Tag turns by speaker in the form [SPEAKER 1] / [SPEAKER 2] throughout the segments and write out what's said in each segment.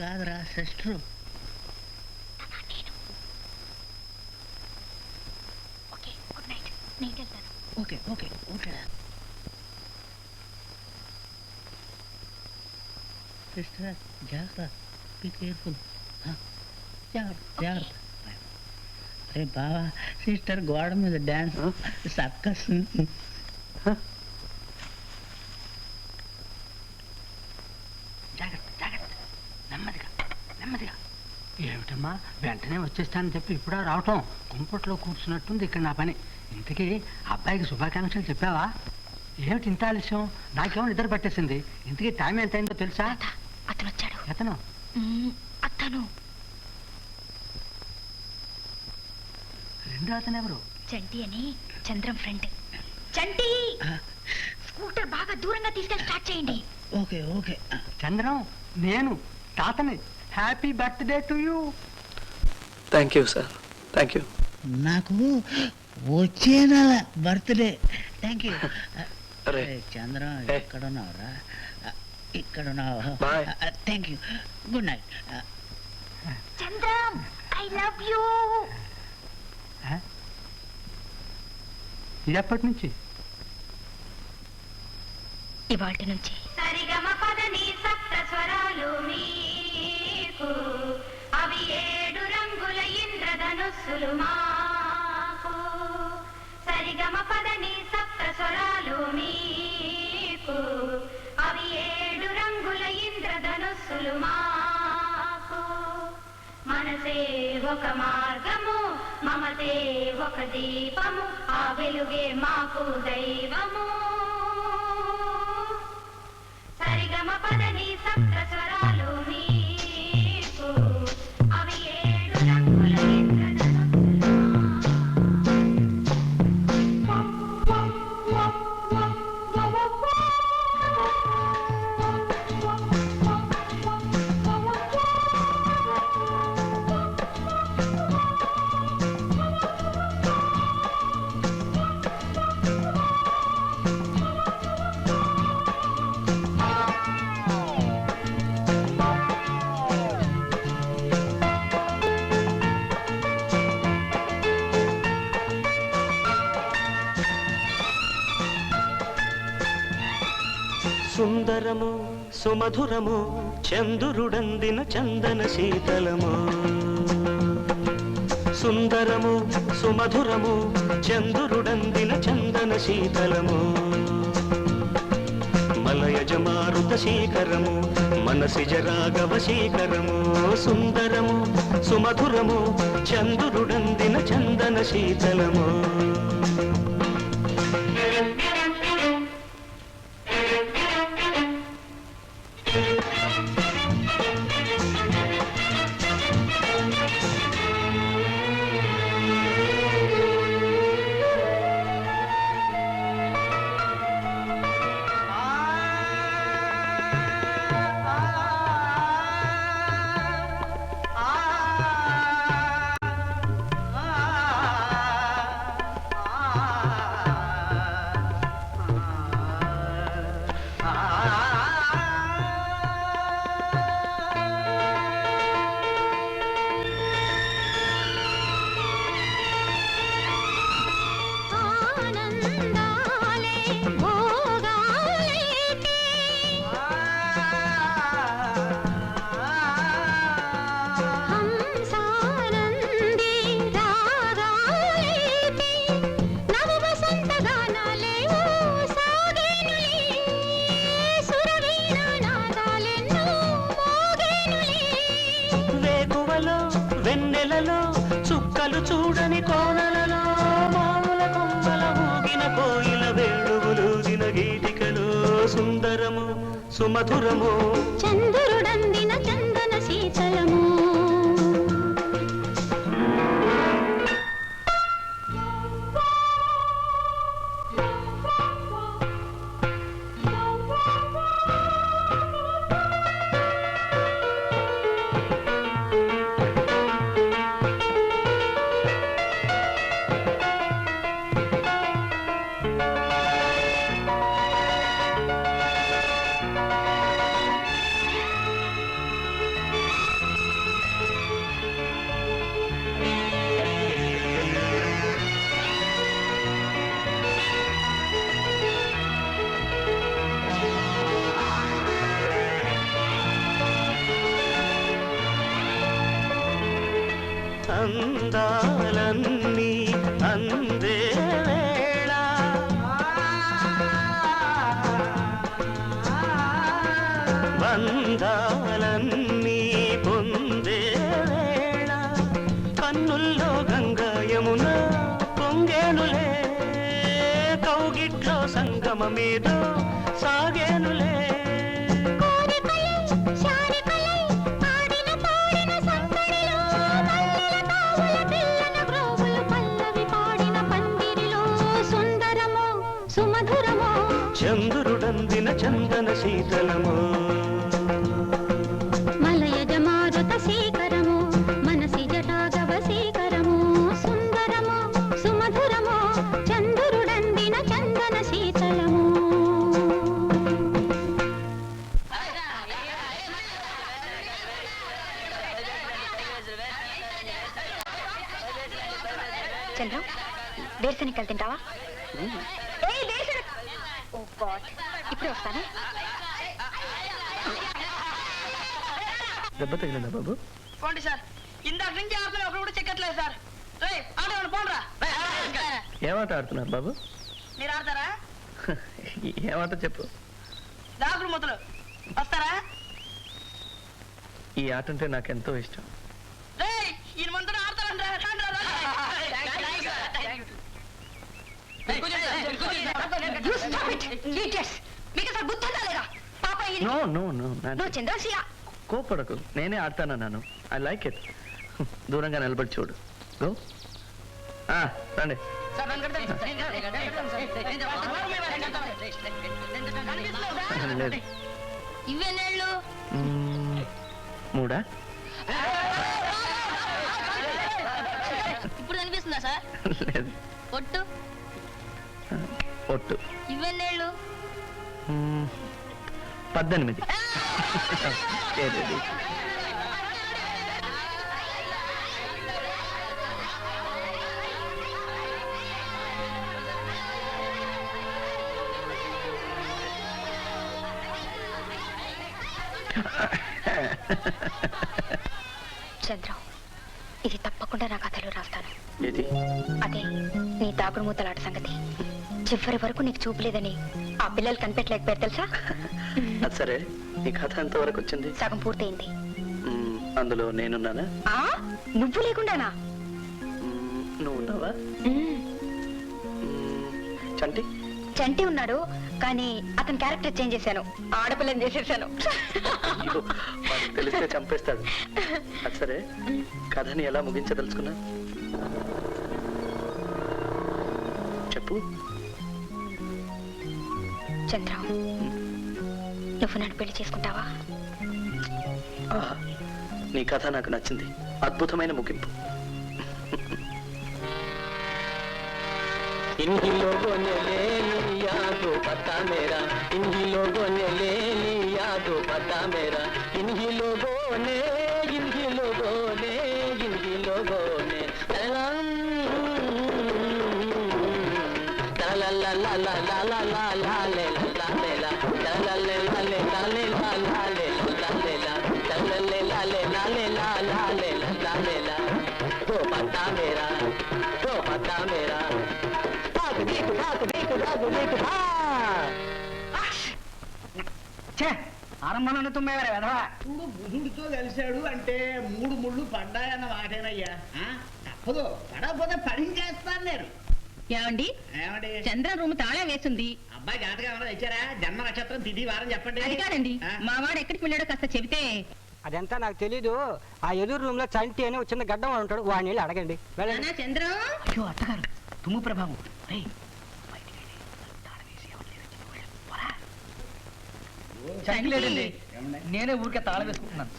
[SPEAKER 1] కాదురా sister.
[SPEAKER 2] Okay good night. Night వెళ్తాను.
[SPEAKER 1] Okay okay ఓకేరా సిస్టర్. జాగ్రత్త, బీ కేర్ఫుల్. జాగ్రత్త జాగ్రత్త. అరే బావా, సిస్టర్ గోడ మీద డ్యాన్స్ సర్కస్. జాగ్రత్త జాగ్రత్త, నెమ్మదిగా నెమ్మదిగా. ఏమిటమ్మా వెంటనే వచ్చేస్తానని చెప్పి ఇప్పుడా రావటం? కుంపట్లో కూర్చున్నట్టుంది ఇక్కడ నా పని. ఇంతకీ అబ్బాయికి శుభాకాంక్షలు చెప్పావా? ఏమిటి ఇంత ఆలస్యం? నాకేమో నిద్ర పట్టేసింది. ఇంతకీ టైం ఎంత అయిందో తెలుసా?
[SPEAKER 2] అతను వచ్చాడు.
[SPEAKER 1] అతను
[SPEAKER 2] అతను
[SPEAKER 1] రెండో అతను ఎవరు?
[SPEAKER 2] చంటి అని, చంద్రం ఫ్రెండ్. చంటి, స్కూటర్ బాగా దూరంగా తీసుకెళ్ళి స్టార్ట్ చేయండి.
[SPEAKER 1] Okay okay.
[SPEAKER 3] చంద్రం, నేను తాతని. Happy birthday to you.
[SPEAKER 4] Thank you sir, thank you.
[SPEAKER 1] నాకు వచ్చే నెల బర్త్డే. Thank you.
[SPEAKER 4] అరే
[SPEAKER 1] చంద్రం, ఎక్కడున్నావురా? ఇక్కడున్నావు.
[SPEAKER 4] Bye.
[SPEAKER 1] Thank you. Good night.
[SPEAKER 2] Chandram, I love you.
[SPEAKER 3] ఇది ఎప్పటి నుంచి?
[SPEAKER 2] ఇవాల్టి నుంచి. సరిగమ పదని సప్త స్వరాలు మీకు, అవి 7 రంగుల ఇంద్రధనుస్సులు మాకు. సరిగమ పదని సప్త స్వరాలు మీకు, అవి 7 రంగుల ఇంద్రధనుస్సులు మాకు. మనసే ఒక మార్గము, మమతే ఒక దీపము, ఆ వెలుగే మాకు దైవము. సరిగమ పదని సప్త స్వరాలు మీకు, అవి 7 రంగుల ఇంద్రధనుస్సులు.
[SPEAKER 5] సుందరము సుమధురము చందురుడందిన చందన శీతలము. సుందరము సుమధురము చందురుడందిన చందన శీతలము. మలయజ మారుత శీకరము మనసిజ రాఘవ శీకరము. సుందరము సుమధురము చందురుడందిన చందన శీతలము. వెన్నెలలో చుక్కలు చూడని కోనలలో మాముల కొమ్మల ఊగిన కోయిల వేణువులూదిన గీతికలో. సుందరము సుమధురము
[SPEAKER 2] చంద్రుడందిన చందన శీతలము.
[SPEAKER 5] అందాలన్నీ అందే వేళ బంధాలన్నీ పొందే వేళ కన్నుల్లో గంగా యమున పొంగేనులే కౌగిట్లో సంగమమేదో సాగేనులే చంద్రుడందిన చందన శీతలము
[SPEAKER 2] మలయజ మారుత శేఖరము మనసి జటాగవ శేఖరము సుందరము సుమధురము చంద్రుడందిన చందన శీతలము. చంద్రం వేరుశనగలు తింటావా? ఓ గాడ్, ఇప్పుడే వస్తానే.
[SPEAKER 4] దెబ్బ తగిలిందా బాబు?
[SPEAKER 3] పోండి సార్, ఇందాక నుంచి ఆడుతున్నా ఒకరు కూడా చెక్కట్లేదు సార్. ఆడేవాడు పోండ్రా.
[SPEAKER 4] ఏమాట ఆడుతున్నారు బాబు?
[SPEAKER 3] మీరు ఆడతారా?
[SPEAKER 4] ఏమాట చెప్పు.
[SPEAKER 3] దాగుడు మొదలు వస్తారా?
[SPEAKER 4] ఈ ఆట అంటే నాకెంతో ఇష్టం.
[SPEAKER 3] ఈయన మనతో ఆడతారంటారా?
[SPEAKER 4] కోపడకు, నేనే ఆడతానన్నాను. I like it. దూరంగా నిలబడి చూడు. గో రండి. లేదు.
[SPEAKER 2] ఇవేనేళ్ళు
[SPEAKER 4] మూడా?
[SPEAKER 2] ఇప్పుడు కనిపిస్తుందా సార్?
[SPEAKER 4] లేదు.
[SPEAKER 2] ఒట్టు
[SPEAKER 4] ఒట్టు.
[SPEAKER 2] ఇవేనేళ్ళు
[SPEAKER 4] 18.
[SPEAKER 2] చంద్రం, ఇది తప్పకుండా నా కథలో రాస్తాను.
[SPEAKER 4] ఏది?
[SPEAKER 2] అదే నీ దాగుడు మూతలాట సంగతి. చివరి వరకు నీకు చూపలేదని ఆ పిల్లలు కనిపెట్టలేకపోయారు తెలుసా?
[SPEAKER 4] సరే, నీ కథ ఎంతవరకు వచ్చింది?
[SPEAKER 2] సగం పూర్తయింది.
[SPEAKER 4] అందులో నేనున్నానా?
[SPEAKER 2] నువ్వు లేకుండానా?
[SPEAKER 4] నువ్వు ఉన్నావా? చంటి
[SPEAKER 2] చంటి ఉన్నాడు, కానీ అతని క్యారెక్టర్ చేంజ్ చేశాను. ఆడపిల్లని చేసేసాను.
[SPEAKER 4] వాడికి తెలిస్తే చంపేస్తాడు. అది సరే, కథని ఎలా ముగించదలుచుకున్నా చెప్పు.
[SPEAKER 2] చంద్రం, నువ్వు నన్ను పెళ్లి చేసుకుంటావా?
[SPEAKER 4] నీ కథ నాకు నచ్చింది. అద్భుతమైన ముగింపు.
[SPEAKER 5] इन ही लोगों ने ले लिया तो पता मेरा, इन ही लोगों ने ले लिया तो पता मेरा, इन ही लोगों ने, इन ही लोगों ने, इन ही लोगों ने ला ला ला ला ला ला ला ला ला ले ला ले ला ला ले ला ले ला ले ला ला ले ला ले ला ला ले ला ले ला ले ला ला ले ला ले ला तो पता मेरा, तो पता मेरा.
[SPEAKER 3] ఆరంభంలో తుమ్మేవారే వెధవా.
[SPEAKER 1] బుధుడితో కలిశాడు అంటే 3 ముళ్ళు పడ్డాయన్న మాటేనయ్యా. తప్పదు, పడకపోతే పని చేస్తాను నేను.
[SPEAKER 6] ఏమండి,
[SPEAKER 1] ఏమండి?
[SPEAKER 6] చంద్ర రూమ్ తాళా వేసింది.
[SPEAKER 1] అబ్బాయి జాతకం ఏమైనా తెచ్చారా? జన్మ నక్షత్రం తిథి వారం చెప్పండి.
[SPEAKER 6] అది కాదండి, మా వాడు ఎక్కడికి వెళ్ళాడో కాస్త చెబితే.
[SPEAKER 3] అదంతా నాకు తెలీదు. ఆ ఎదురు రూమ్ లో చంటి అని చిన్న గడ్డం వాడు ఉంటాడు, వాడిని వెళ్ళి అడగండి.
[SPEAKER 6] చంద్రం,
[SPEAKER 3] అయ్యో అత్తగారు, తుమ్ము ప్రభావం. చంటి లేదండి, నేనే ఊరికే తాళం వేసుకుంటున్నాను.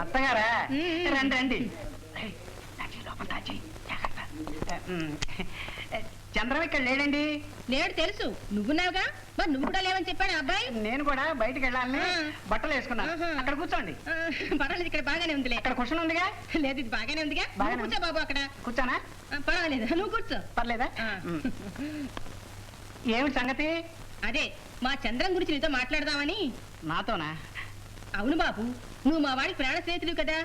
[SPEAKER 3] అత్తగారా, రండి రండి. చంద్రం ఇక్కడ లేడండి.
[SPEAKER 6] లేడు తెలుసు, నువ్వున్నావుగా. మరి నువ్వు కూడా లేవని చెప్పాడు అబ్బాయి.
[SPEAKER 3] నేను కూడా బయటకు వెళ్ళాలని బట్టలు వేసుకున్నాను. అక్కడ కూర్చోండి.
[SPEAKER 6] పర్వాలేదు, ఇక్కడ బాగానే ఉందిలే.
[SPEAKER 3] అక్కడ క్వశ్చన్ ఉందిగా.
[SPEAKER 6] లేదు, ఇది బాగానే ఉందిగా. కూర్చో బాబు, అక్కడ
[SPEAKER 3] కూర్చోనా?
[SPEAKER 6] పర్వాలేదు, నువ్వు కూర్చో.
[SPEAKER 3] పర్లేదా? ఏమిటి సంగతి?
[SPEAKER 6] అదే మా చంద్రం గురించి నీతో మాట్లాడదామని.
[SPEAKER 3] నాతోనా?
[SPEAKER 6] అవును బాబు, నువ్వు మా వాడికి ప్రాణ స్నేహితుడు కదా.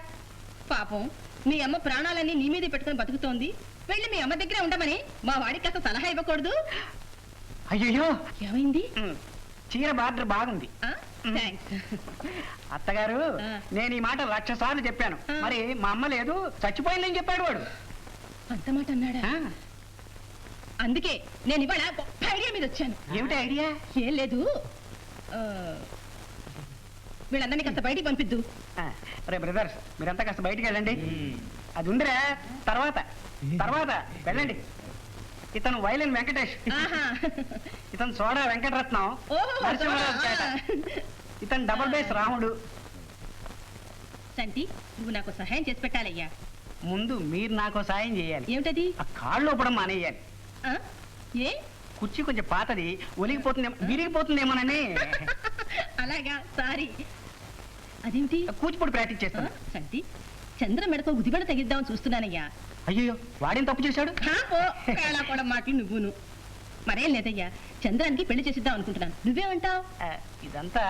[SPEAKER 6] పాపం మీ అమ్మ ప్రాణాలన్నీ నీ మీదే పెట్టుకొని బతుకుతోంది. వెళ్ళి మీ అమ్మ దగ్గరే ఉండమని మా వాడికి కాస్త సలహా ఇవ్వకూడదు?
[SPEAKER 3] అయ్యో,
[SPEAKER 6] ఏమైంది?
[SPEAKER 3] చీర బార్డర్ బాగుంది.
[SPEAKER 6] థ్యాంక్స్.
[SPEAKER 3] అత్తగారు,
[SPEAKER 6] ఆ.
[SPEAKER 3] నేను ఈ మాట 1,00,000 సార్లు చెప్పాను.
[SPEAKER 6] ఆ.
[SPEAKER 3] మరి మా అమ్మ లేదు, చచ్చిపోయిందని చెప్పాడు వాడు.
[SPEAKER 6] అంత మాట అన్నాడా?
[SPEAKER 3] ఆ,
[SPEAKER 6] అందుకే నేను ఇవాళ గొప్ప ఐడియా మీద వచ్చాను.
[SPEAKER 3] ఏమిటి ఐడియా?
[SPEAKER 6] ఏం లేదు, ఆ, వీళ్ళందరినీ కాస్త బయటికి పంపిద్దు.
[SPEAKER 3] రే బ్రదర్స్, మీరంతా కాస్త బయటికి వెళ్ళండి. అది ఉందిరా, తర్వాత తర్వాత వెళ్ళండి. ఇతను వైలిన్ వెంకటేష్,
[SPEAKER 6] ఆహా.
[SPEAKER 3] ఇతను సోడా వెంకటరత్నం,
[SPEAKER 6] ఓహో,
[SPEAKER 3] నరసింహరాజు పేట. ఇతను డబుల్ బేస్ రాముడు.
[SPEAKER 6] సంటి, నువ్వు నాకు సహాయం చేసి పెట్టాలయ్యా.
[SPEAKER 3] ముందు మీరు నాకు సాయం చేయాలి.
[SPEAKER 6] ఏమిటది?
[SPEAKER 3] ఆ కాళ్ళు ఊపడం మానేయాలి.
[SPEAKER 6] ఆ? ఏ?
[SPEAKER 3] కుర్చీ కొంచెం పాతది, ఒలిగిపోతుందేమో, విరిగిపోతుందేమోనని
[SPEAKER 6] అలాగా, సారీ. అదేమిటి?
[SPEAKER 3] కూచిపూడి ప్రాక్టీస్
[SPEAKER 6] ఆ,
[SPEAKER 3] చేస్తాను.
[SPEAKER 6] సంటి, చంద్ర మెడకో గుదిబెడ తగిద్దామని చూస్తున్నానయ్యా.
[SPEAKER 3] అయ్యో, వాడేం తప్పు చేశాడు?
[SPEAKER 6] కూడా మాటలు నువ్వును. మరేం లేదయ్యా, చంద్రానికి పెళ్లి చేసిద్దాం అనుకుంటున్నాను. నువ్వేమంటావు?
[SPEAKER 3] ఇదంతా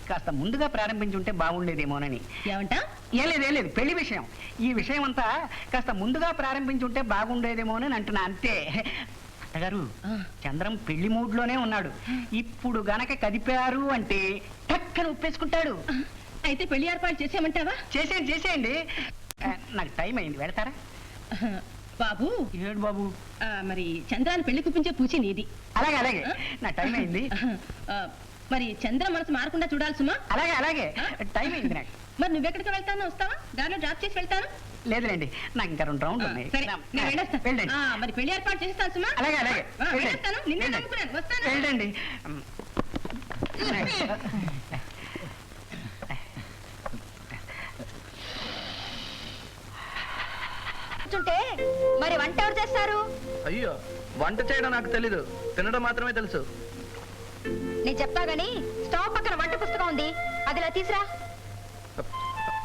[SPEAKER 3] కాస్త ముందుగా ప్రారంభించి ఉంటే బాగుండేదేమోనని.
[SPEAKER 6] ఏమంటా?
[SPEAKER 3] ఏం లేదు, పెళ్లి విషయం. ఈ విషయం అంతా కాస్త ముందుగా ప్రారంభించి ఉంటే బాగుండేదేమోనని అంటున్నా, అంతే. అత్తగారు,
[SPEAKER 6] ఆ.
[SPEAKER 3] చంద్రం పెళ్లి మూడ్లోనే ఉన్నాడు. ఇప్పుడు గనక కదిపారు అంటే టక్కన ఉప్పేసుకుంటాడు.
[SPEAKER 6] అయితే పెళ్లి ఏర్పాటు చేసేయమంటావా?
[SPEAKER 3] చేసేయండి. నాకు టైం అయింది, వెళతారా?
[SPEAKER 6] బాబు,
[SPEAKER 3] ఏడు బాబు.
[SPEAKER 6] మరి చంద్రాన్ని పెళ్లి కుప్పించే పూచి నీది.
[SPEAKER 3] అలాగే, నా టైం అయింది.
[SPEAKER 6] ఆ, మరి చంద్ర మనసు మారకుండా చూడాలి సుమా.
[SPEAKER 3] అలాగే, టైం అయింది నాకు.
[SPEAKER 6] మరి నువ్వెక్కడికి వెళ్తానో వస్తావా? దారిలో డ్రాప్ చేసి వెళ్తాను.
[SPEAKER 3] లేదులేండి, నాకు ఇంకా 2 రౌండ్లు ఉన్నాయి.
[SPEAKER 6] సరే, నేను వెళ్ళొస్తాను.
[SPEAKER 3] వెళ్ళండి.
[SPEAKER 6] మరి పెళ్లి ఏర్పాటు చేస్తాను సుమా.
[SPEAKER 3] అలాగే,
[SPEAKER 6] వెళ్ళొస్తాను. నిన్నే
[SPEAKER 3] వెళ్ళండి.
[SPEAKER 6] నమ్ముకున్నాను. వస్తాను.
[SPEAKER 3] వెళ్ళండి.
[SPEAKER 2] కూర్చుంటే మరి వంట ఎవరు చేస్తారు?
[SPEAKER 4] అయ్యో, వంట చేయడం నాకు తెలీదు, తినడం మాత్రమే తెలుసు.
[SPEAKER 2] నేను చెప్తా గానీ స్టవ్ పక్కన వంట పుస్తకం ఉంది, అది ఇలా తీసురా.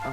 [SPEAKER 4] ఆ,